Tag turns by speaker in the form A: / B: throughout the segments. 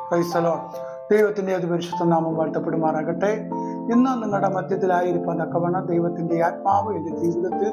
A: Price the Lord. ദൈവത്തിന്റെ അതിപരിശുദ്ധ നാമം വാഴ്ത്തപ്പെടുമാറാകട്ടെ. ഇന്ന് നിങ്ങളുടെ മധ്യത്തിലായിരിക്കാൻ തക്കവണ്ണം ദൈവത്തിന്റെ ആത്മാവ് എന്റെ ജീവിതത്തിൽ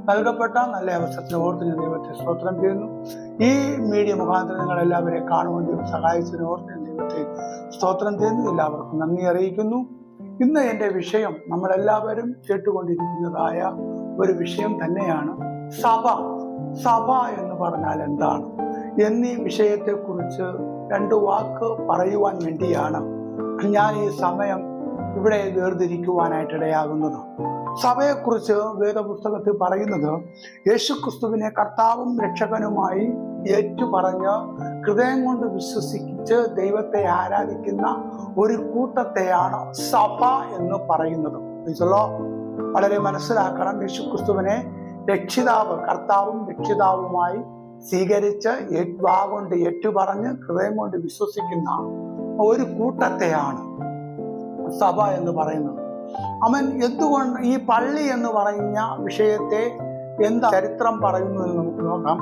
A: നൽകപ്പെട്ട നല്ല അവസരത്തിന് ഓർത്ത് ഞാൻ ദൈവത്തെ സ്തോത്രം ചെയ്യുന്നു. ഈ മീഡിയ മുഖാന്തരം നിങ്ങൾ എല്ലാവരെയും കാണുവാൻ ദൈവം സഹായിച്ചതിന് ഓർത്ത് ഞാൻ ദൈവത്തെ സ്തോത്രം ചെയ്യുന്നു. എല്ലാവർക്കും നന്ദി അറിയിക്കുന്നു. ഇന്ന് എൻ്റെ വിഷയം നമ്മളെല്ലാവരും കേട്ടുകൊണ്ടിരിക്കുന്നതായ ഒരു വിഷയം തന്നെയാണ് സഭ എന്ന് പറഞ്ഞാൽ എന്താണ് എന്നീ വിഷയത്തെക്കുറിച്ച് രണ്ട് വാക്ക് പറയുവാൻ വേണ്ടിയാണ് ഞാൻ ഈ സമയം ഇവിടെ വേർതിരിക്കുവാനായിട്ടിടയാകുന്നത്. സഭയെക്കുറിച്ച് വേദപുസ്തകത്തിൽ പറയുന്നത് യേശുക്രിസ്തുവിനെ കർത്താവും രക്ഷകനുമായി ഏറ്റുപറഞ്ഞ് ഹൃദയം കൊണ്ട് വിശ്വസിച്ച് ദൈവത്തെ ആരാധിക്കുന്ന ഒരു കൂട്ടത്തെയാണ് സഭ എന്ന് പറയുന്നത്. വളരെ മനസ്സിലാക്കണം. യേശുക്രിസ്തുവിനെ കർത്താവും രക്ഷിതാവുമായി സ്വീകരിച്ച് കൊണ്ട് ഏറ്റുപറഞ്ഞ് ഹൃദയം കൊണ്ട് വിശ്വസിക്കുന്ന ഒരു കൂട്ടത്തെയാണ് സഭ എന്ന് പറയുന്നത്. എന്തുകൊണ്ട് ഈ പള്ളി എന്ന് പറഞ്ഞ വിഷയത്തെ എന്താ ചരിത്രം പറയുന്നു എന്ന് നമുക്ക് നോക്കാം.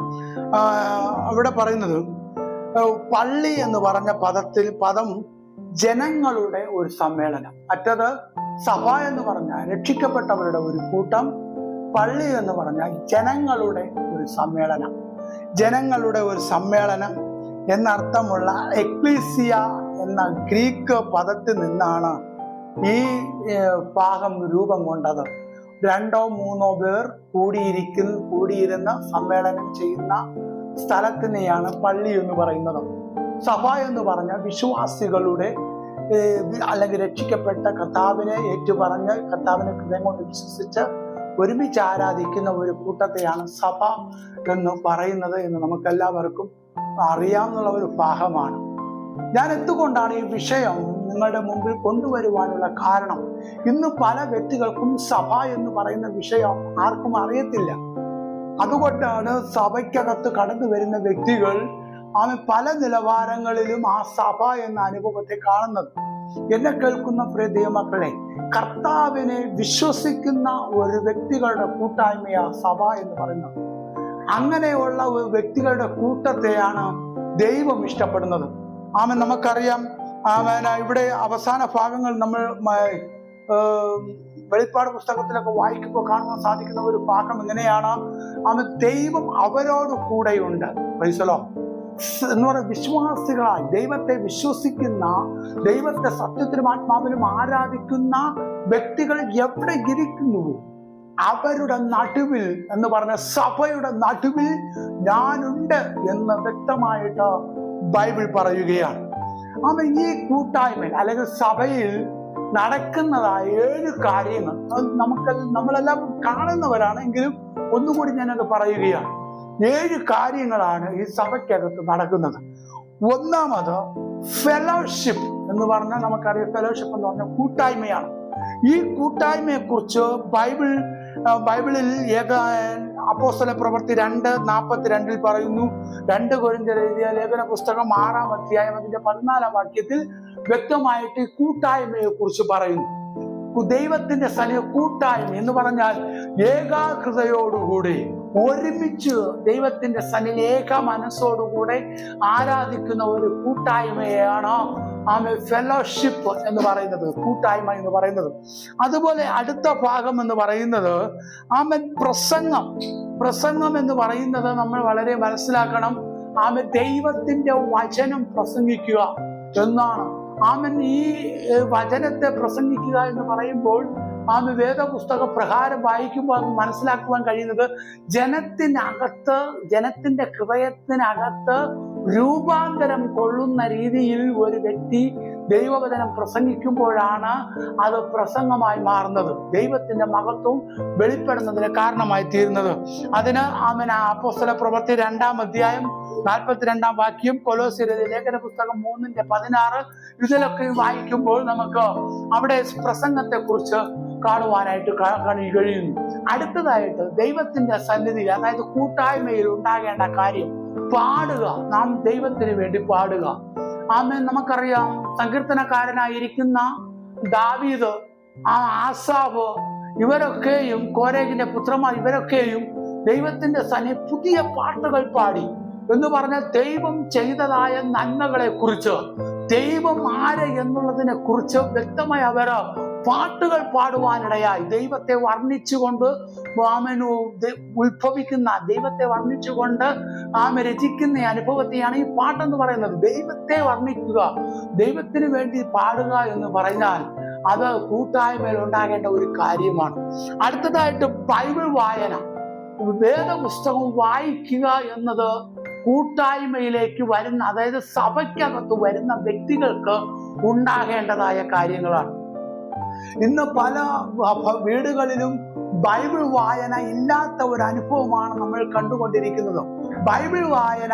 A: അവിടെ പറയുന്നത് പള്ളി എന്ന് പറഞ്ഞ പദം ജനങ്ങളുടെ ഒരു സമ്മേളനം. മറ്റത് സഭ എന്ന് പറഞ്ഞാൽ രക്ഷിക്കപ്പെട്ടവരുടെ ഒരു കൂട്ടം. പള്ളി എന്ന് പറഞ്ഞാൽ ജനങ്ങളുടെ ഒരു സമ്മേളനം എന്നർത്ഥമുള്ള എക്ലീസിയ എന്ന ഗ്രീക്ക് പദത്തിൽ നിന്നാണ് ഈ ഭാഗം രൂപം കൊണ്ടത്. 2-3 പേർ കൂടിയിരുന്ന സമ്മേളനം ചെയ്യുന്ന സ്ഥലത്തിനെയാണ് പള്ളി എന്ന് പറയുന്നത്. സഭ എന്ന് പറഞ്ഞാൽ വിശ്വാസികളുടെ അല്ലെങ്കിൽ രക്ഷിക്കപ്പെട്ട കർത്താവിനെ ഏറ്റുപറഞ്ഞ് കർത്താവിനെ ഹൃദയം കൊണ്ട് വിശ്വസിച്ച് ഒരുമിച്ച് ആരാധിക്കുന്ന ഒരു കൂട്ടത്തെയാണ് സഭ എന്ന് പറയുന്നത് എന്ന് നമുക്കെല്ലാവർക്കും അറിയാവുന്ന ഒരു ഭാഗമാണ്. ഞാൻ എന്തുകൊണ്ടാണ് ഈ വിഷയം നിങ്ങളുടെ മുമ്പിൽ കൊണ്ടുവരുവാനുള്ള കാരണം, ഇന്ന് പല വ്യക്തികൾക്കും സഭ എന്ന് പറയുന്ന വിഷയം ആർക്കും അറിയത്തില്ല. അതുകൊണ്ടാണ് സഭയ്ക്കകത്ത് കടന്നു വരുന്ന വ്യക്തികൾ പല നിലവാരങ്ങളിലും ആ സഭ എന്ന അനുഭവത്തെ കാണുന്നത്. എന്നെ കേൾക്കുന്ന പ്രിയ ദൈവമക്കളെ, കർത്താവിനെ വിശ്വസിക്കുന്ന ഒരു വ്യക്തികളുടെ കൂട്ടായ്മയാ സഭ എന്ന് പറയുന്നത്. അങ്ങനെയുള്ള വ്യക്തികളുടെ കൂട്ടത്തെയാണ് ദൈവം ഇഷ്ടപ്പെടുന്നത്. നമുക്കറിയാം. ഇവിടെ അവസാന ഭാഗങ്ങൾ നമ്മൾ വെളിപ്പാട് പുസ്തകത്തിലൊക്കെ വായിക്കുമ്പോൾ കാണുവാൻ സാധിക്കുന്ന ഒരു ഭാഗം എങ്ങനെയാണ്? ദൈവം അവരോട് കൂടെയുണ്ട്. എന്ന് പറയുന്ന വിശ്വാസികളായി ദൈവത്തെ വിശ്വസിക്കുന്ന, ദൈവത്തെ സത്യത്തിലും ആത്മാവിലും ആരാധിക്കുന്ന വ്യക്തികൾ എവിടെ ഇരിക്കുന്നുവോ അവരുടെ നടുവിൽ എന്ന് പറഞ്ഞ സഭയുടെ നടുവിൽ ഞാനുണ്ട് എന്ന് വ്യക്തമായിട്ട് ബൈബിൾ പറയുകയാണ്. ഈ കൂട്ടായ്മയിൽ അല്ലെങ്കിൽ സഭയിൽ നടക്കുന്നതായ 7 കാര്യങ്ങൾ നമ്മളെല്ലാം കാണുന്നവരാണെങ്കിലും ഒന്നുകൂടി ഞാനത് പറയുകയാണ്. 7 കാര്യങ്ങളാണ് ഈ സഭയ്ക്കകത്ത് നടക്കുന്നത്. ഒന്നാമത് ഫെലോഷിപ്പ് എന്ന് പറഞ്ഞാൽ നമുക്കറിയാം. ഫെലോഷിപ്പ് എന്ന് പറഞ്ഞാൽ കൂട്ടായ്മയാണ്. ഈ കൂട്ടായ്മയെ കുറിച്ച് ബൈബിളിൽ അപ്പോസ്തല പ്രവൃത്തി 2:42 പറയുന്നു. 2 കൊരിന്ത്യർ എഴുതിയ ലേഖന പുസ്തകം 6-ാം അധ്യായം അതിന്റെ 14-ാം വാക്യത്തിൽ വ്യക്തമായിട്ട് കൂട്ടായ്മയെ കുറിച്ച് പറയുന്നു. ദൈവത്തിന്റെ കൂട്ടായ്മ എന്ന് പറഞ്ഞാൽ ഏകാഗ്രതയോടുകൂടി ഒരുമിച്ച് ദൈവത്തിന്റെ സന്നിധി ഏക മനസ്സോടുകൂടെ ആരാധിക്കുന്ന ഒരു കൂട്ടായ്മയാണ് ഫെലോഷിപ്പ് എന്ന് പറയുന്നത്, കൂട്ടായ്മ എന്ന് പറയുന്നത്. അതുപോലെ അടുത്ത ഭാഗം എന്ന് പറയുന്നത് പ്രസംഗം എന്ന് പറയുന്നത് നമ്മൾ വളരെ മനസ്സിലാക്കണം. ദൈവത്തിന്റെ വചനം പ്രസംഗിക്കുക എന്നാണ്. ഈ വചനത്തെ പ്രസംഗിക്കുക എന്ന് പറയുമ്പോൾ വേദപുസ്തക പ്രകാരം വായിക്കുമ്പോൾ അത് മനസ്സിലാക്കുവാൻ കഴിയുന്നത് ജനത്തിന്റെ ഹൃദയത്തിനകത്ത് രൂപാന്തരം കൊള്ളുന്ന രീതിയിൽ ഒരു വ്യക്തി ദൈവവചനം പ്രസംഗിക്കുമ്പോഴാണ് അത് പ്രസംഗമായി മാറുന്നത്, ദൈവത്തിന്റെ മഹത്വം വെളിപ്പെടുന്നതിന് കാരണമായി തീരുന്നത്. അതിന് അപ്പോസ്തല പ്രവൃത്തി 2-ാം അധ്യായം 42-ാം വാക്യം, കൊലോസ്യരുടെ ലേഖന പുസ്തകം 3:16 ഇതിലൊക്കെ വായിക്കുമ്പോൾ നമുക്ക് അവിടെ പ്രസംഗത്തെ കുറിച്ച് കാണുവാനായിട്ട് കഴിയുന്നു. അടുത്തതായിട്ട് ദൈവത്തിന്റെ സന്നിധി, അതായത് കൂട്ടായ്മയിൽ ഉണ്ടാകേണ്ട കാര്യം പാടുക. നാം ദൈവത്തിന് വേണ്ടി പാടുക. നമുക്കറിയാം, സങ്കീർത്തനക്കാരനായിരിക്കുന്ന ദാവീദ്, ആസാഫ്, ഇവരൊക്കെയും കോരേഹിന്റെ പുത്രന്മാർ ഇവരൊക്കെയും ദൈവത്തിന്റെ പുതിയ പാട്ടുകൾ പാടി എന്ന് പറഞ്ഞാൽ ദൈവം ചെയ്തതായ നന്മകളെ കുറിച്ച്, ദൈവം ആര് എന്നുള്ളതിനെ കുറിച്ച് വ്യക്തമായി അവര് പാട്ടുകൾ പാടുവാനിടയായി. ദൈവത്തെ വർണ്ണിച്ചുകൊണ്ട് ഉത്ഭവിക്കുന്ന ദൈവത്തെ വർണ്ണിച്ചുകൊണ്ട് രചിക്കുന്ന അനുഭവത്തെയാണ് ഈ പാട്ടെന്ന് പറയുന്നത്. ദൈവത്തെ വർണ്ണിക്കുക, ദൈവത്തിന് വേണ്ടി പാടുക എന്ന് പറഞ്ഞാൽ അത് കൂട്ടായ്മയിൽ ഉണ്ടാകേണ്ട ഒരു കാര്യമാണ്. അടുത്തതായിട്ട് ബൈബിൾ വായന, വേദപുസ്തകം വായിക്കുക എന്നത് കൂട്ടായ്മയിലേക്ക് വരുന്ന, അതായത് സഭയ്ക്കകത്ത് വരുന്ന വ്യക്തികൾക്ക് ഉണ്ടാകേണ്ടതായ കാര്യങ്ങളാണ്. ഇന്ന് പല വീടുകളിലും ബൈബിൾ വായന ഇല്ലാത്ത ഒരു അനുഭവമാണ് നമ്മൾ കണ്ടുകൊണ്ടിരിക്കുന്നത്. ബൈബിൾ വായന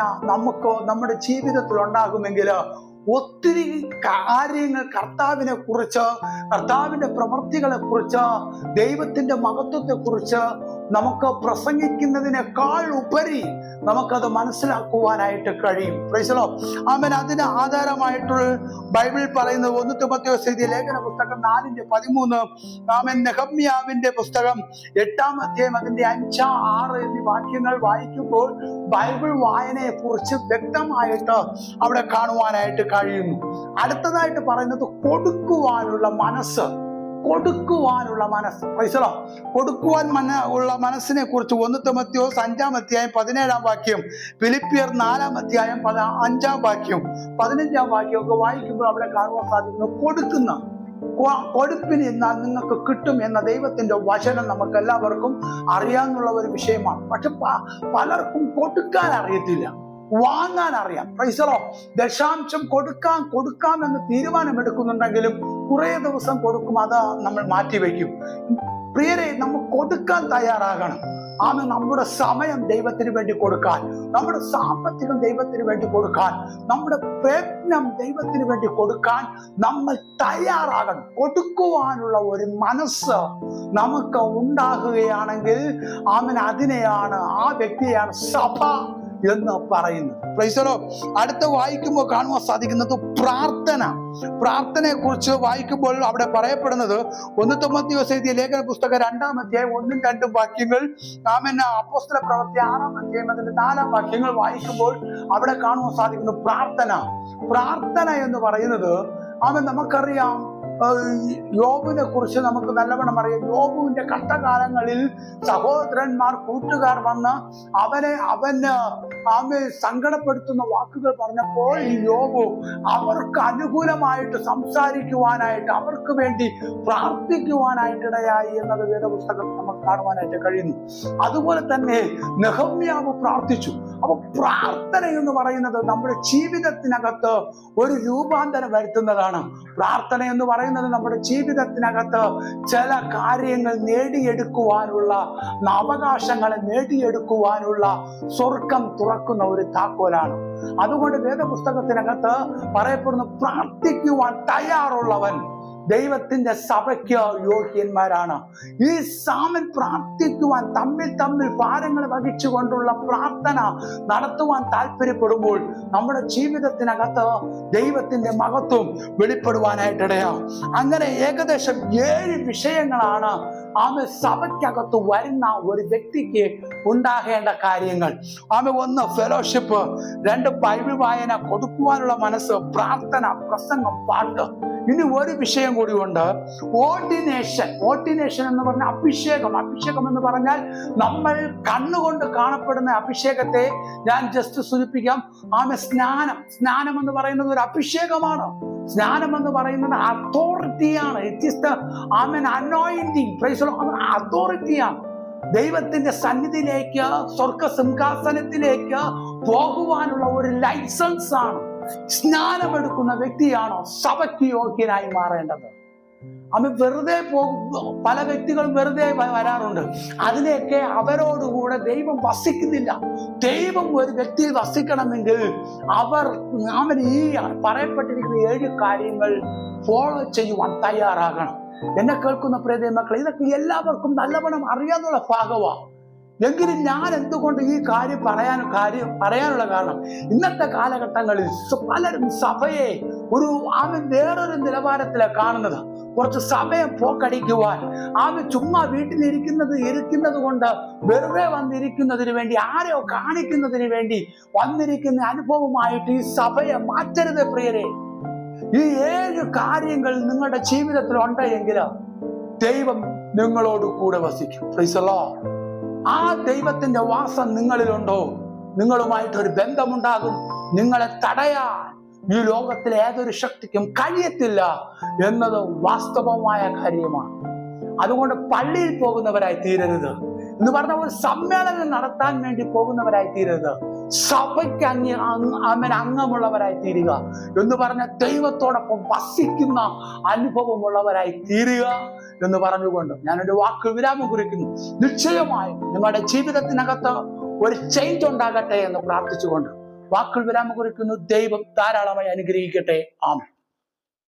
A: നമ്മുടെ ജീവിതത്തിൽ ഉണ്ടാകുമെങ്കിൽ ഒത്തിരി കാര്യങ്ങൾ കർത്താവിനെ കുറിച്ച്, കർത്താവിന്റെ പ്രവൃത്തികളെ കുറിച്ച്, ദൈവത്തിന്റെ മഹത്വത്തെ കുറിച്ച് നമുക്ക് പ്രസംഗിക്കുന്നതിനേക്കാൾ ഉപരി നമുക്കത് മനസ്സിലാക്കുവാനായിട്ട് കഴിയും. Praise the Lord. ആമേൻ. അതിന് ആധാരമായിട്ടുള്ള ബൈബിൾ പറയുന്നത് 1 തിമോഥെയോസ് എഴുതിയ ലേഖന പുസ്തകം 4:13, ആമേൻ, നെഹമ്യാവിന്റെ പുസ്തകം 8-ാം അധ്യായം അതിന്റെ 5, 6 എന്നീ വാക്യങ്ങൾ വായിക്കുമ്പോൾ ബൈബിൾ വായനയെ കുറിച്ച് വ്യക്തമായിട്ട് അവിടെ കാണുവാനായിട്ട് കഴിയുന്നു. അടുത്തതായിട്ട് പറയുന്നത് കൊടുക്കുവാനുള്ള മനസ്സ്. Price the Lord. കൊടുക്കുവാൻ ഉള്ള മനസ്സിനെ കുറിച്ച് 1 തിമോഥെയോസ് 5-ാം അധ്യായം 17-ാം വാക്യം, ഫിലിപ്പിയർ 4-ാം അധ്യായം 5-ാം വാക്യം, 15-ാം വാക്യം ഒക്കെ വായിക്കുമ്പോൾ അവിടെ കാണുവാൻ സാധിക്കുന്നു. കൊടുപ്പിന് എന്നാൽ നിങ്ങൾക്ക് കിട്ടും എന്ന ദൈവത്തിന്റെ വചനം നമുക്ക് എല്ലാവർക്കും അറിയാവുന്ന ഒരു വിഷയമാണ്. പക്ഷെ പലർക്കും കൊടുക്കാൻ അറിയത്തില്ല, വാങ്ങാൻ അറിയാം. Price the Lord. ദശാംശം കൊടുക്കാം എന്ന് തീരുമാനമെടുക്കുന്നുണ്ടെങ്കിലും കുറെ ദിവസം കൊടുക്കും, അത് നമ്മൾ മാറ്റിവെക്കും. പ്രിയരെ, നമ്മൾ കൊടുക്കാൻ തയ്യാറാകണം. നമ്മുടെ സമയം ദൈവത്തിന് വേണ്ടി കൊടുക്കാൻ, നമ്മുടെ സാമ്പത്തികം ദൈവത്തിന് വേണ്ടി കൊടുക്കാൻ, നമ്മുടെ പ്രയത്നം ദൈവത്തിന് വേണ്ടി കൊടുക്കാൻ നമ്മൾ തയ്യാറാകണം. കൊടുക്കുവാനുള്ള ഒരു മനസ്സ് നമുക്ക് ഉണ്ടാകുകയാണെങ്കിൽ അതിനെയാണ്, ആ വ്യക്തിയെയാണ് സഭ എന്ന് പറയുന്നത്. Price the Lord. അടുത്ത വായിക്കുമ്പോൾ കാണുവാൻ സാധിക്കുന്നത് പ്രാർത്ഥനയെ കുറിച്ച് വായിക്കുമ്പോൾ അവിടെ പറയപ്പെടുന്നത് 1 തിമോഥെയോസ് എഴുതിയ ലേഖന പുസ്തകം 2-ാം അധ്യായം 1-ഉം 2-ഉം വാക്യങ്ങൾ, അപ്പോസ്തല പ്രവൃത്തി 6-ാം അധ്യായം അതിന്റെ 4-ാം വാക്യങ്ങൾ വായിക്കുമ്പോൾ അവിടെ കാണുവാൻ സാധിക്കുന്നു പ്രാർത്ഥന എന്ന് പറയുന്നത്. നമുക്കറിയാം, യോബിനെ കുറിച്ച് നമുക്ക് നല്ലവണ്ണം അറിയാം. യോബുവിന്റെ കഷ്ടകാലങ്ങളിൽ സഹോദരന്മാർ, കൂട്ടുകാർ വന്ന് അവന് സങ്കടപ്പെടുത്തുന്ന വാക്കുകൾ പറഞ്ഞപ്പോൾ ഈ യോബു അവർക്ക് അനുകൂലമായിട്ട് സംസാരിക്കുവാനായിട്ട്, അവർക്ക് വേണ്ടി പ്രാർത്ഥിക്കുവാനായിട്ടിടയായി എന്നത് വേദപുസ്തകത്തിൽ നമുക്ക് കാണുവാനായിട്ട് കഴിയുന്നു. അതുപോലെ തന്നെ നെഹമ്യാവ് പ്രാർത്ഥിച്ചു. അപ്പൊ പ്രാർത്ഥന എന്ന് പറയുന്നത് നമ്മുടെ ജീവിതത്തിനകത്ത് ഒരു രൂപാന്തരം വരുത്തുന്നതാണ്. പ്രാർത്ഥന എന്ന് പറയുന്നത് നമ്മുടെ ജീവിതത്തിനകത്ത് ചില കാര്യങ്ങൾ നേടിയെടുക്കുവാനുള്ള, അവകാശങ്ങളെ നേടിയെടുക്കുവാനുള്ള സ്വർഗം തുറക്കുന്ന ഒരു താക്കോലാണ്. അതുകൊണ്ട് വേദപുസ്തകത്തിനകത്ത് പറയപ്പെടുന്നു, പ്രാർത്ഥിക്കുവാൻ തയ്യാറുള്ളവൻ ദൈവത്തിന്റെ സഭയ്ക്ക് യോഗ്യന്മാരാണ്. ഈ സാമൻ പ്രാർത്ഥിക്കുവാൻ, തമ്മിൽ ഭാരങ്ങൾ വഹിച്ചുകൊണ്ടുള്ള പ്രാർത്ഥന നടത്തുവാൻ താല്പര്യപ്പെടുമ്പോൾ നമ്മുടെ ജീവിതത്തിനകത്ത് ദൈവത്തിന്റെ മഹത്വം വെളിപ്പെടുവാനായിട്ടിടയാവും. അങ്ങനെ ഏകദേശം 7 വിഷയങ്ങളാണ് സഭയ്ക്കകത്ത് വരുന്ന ഒരു വ്യക്തിക്ക് ഉണ്ടാകേണ്ട കാര്യങ്ങൾ. 1 ഫെലോഷിപ്പ്, 2 ബൈബിൾ വായന, കൊടുക്കുവാനുള്ള മനസ്സ്, പ്രാർത്ഥന, പ്രസംഗം, പാട്ട്. ഇനി ഒരു വിഷയം കൂടി ഉണ്ട്, ഓർഡിനേഷൻ എന്ന് പറഞ്ഞ അഭിഷേകം എന്ന് പറഞ്ഞാൽ നമ്മൾ കണ്ണുകൊണ്ട് കാണപ്പെടുന്ന അഭിഷേകത്തെ ഞാൻ ജസ്റ്റ് സൂചിപ്പിക്കാം. സ്നാനം എന്ന് പറയുന്നത് ഒരു അഭിഷേകമാണ്. സ്നാനം എന്ന് പറയുന്നത് അതോറിറ്റിയാണ്. It is the anointing. Praise the Lord. അതോറിറ്റിയാണ്. ദൈവത്തിന്റെ സന്നിധിയിലേക്ക്, സ്വർഗ സിംഹാസനത്തിലേക്ക് പോകുവാനുള്ള ഒരു ലൈസൻസ് ആണ്. സ്നാനമെടുക്കുന്ന വ്യക്തിയാണോ സഭയ്ക്ക് യോഗ്യനായി മാറേണ്ടത്? വെറുതെ പല വ്യക്തികളും വെറുതെ വരാറുണ്ട്. അതിനെയൊക്കെ അവരോടുകൂടെ ദൈവം വസിക്കുന്നില്ല. ദൈവം ഒരു വ്യക്തിയിൽ വസിക്കണമെങ്കിൽ അവൻ ഈ പറയപ്പെട്ടിരിക്കുന്ന 7 കാര്യങ്ങൾ ഫോളോ ചെയ്യുവാൻ തയ്യാറാകണം. എന്നെ കേൾക്കുന്ന പ്രിയ മക്കളെ, ഇതൊക്കെ എല്ലാവർക്കും നല്ലവണ്ണം അറിയാന്നുള്ള ഭാഗമാണ്. എങ്കിലും ഞാൻ എന്തുകൊണ്ട് ഈ കാര്യം പറയാനുള്ള കാരണം, ഇന്നത്തെ കാലഘട്ടങ്ങളിൽ പലരും സഭയെ വേറൊരു നിലവാരത്തിലാണ് കാണുന്നത്. കുറച്ച് സമയം പോക്കടിക്കുവാൻ, ചുമ്മാ ഇരിക്കുന്നത് കൊണ്ട്, വെറുതെ വന്നിരിക്കുന്നതിന് വേണ്ടി, ആരെയോ കാണിക്കുന്നതിന് വേണ്ടി വന്നിരിക്കുന്ന അനുഭവമായിട്ട് ഈ സഭയെ മാറ്റരുത് പ്രിയരെ. ഈ 7 കാര്യങ്ങൾ നിങ്ങളുടെ ജീവിതത്തിൽ ഉണ്ടെങ്കിൽ ദൈവം നിങ്ങളോട് കൂടെ വസിക്കും. Price the Lord. ആ ദൈവത്തിന്റെ വാസം നിങ്ങളിലുണ്ടോ, നിങ്ങളുമായിട്ടൊരു ബന്ധമുണ്ടാകും. നിങ്ങളെ തടയാൻ ഈ ലോകത്തിലെ ഏതൊരു ശക്തിക്കും കഴിയത്തില്ല എന്നത് വാസ്തവമായ കാര്യമാണ്. അതുകൊണ്ട് പള്ളിയിൽ പോകുന്നവരായി തീരരുത് എന്ന് പറഞ്ഞ ഒരു സമ്മേളനം നടത്താൻ വേണ്ടി പോകുന്നവരായി തീരരുത്. സഭയ്ക്ക് അംഗമുള്ളവരായി തീരുക എന്ന് പറഞ്ഞ ദൈവത്തോടൊപ്പം വസിക്കുന്ന അനുഭവമുള്ളവരായി തീരുക എന്ന് പറഞ്ഞുകൊണ്ട് ഞാൻ എൻ്റെ വാക്ക് വിരാമം കുറിക്കുന്നു. നിശ്ചയമായും നിങ്ങളുടെ ജീവിതത്തിനകത്ത് ഒരു ചേഞ്ച് ഉണ്ടാകട്ടെ എന്ന് പ്രാർത്ഥിച്ചുകൊണ്ട് വാക്കുകൾ വിരാമം കുറിക്കുന്നു. ദൈവം ധാരാളമായി അനുഗ്രഹിക്കട്ടെ. ആമേൻ.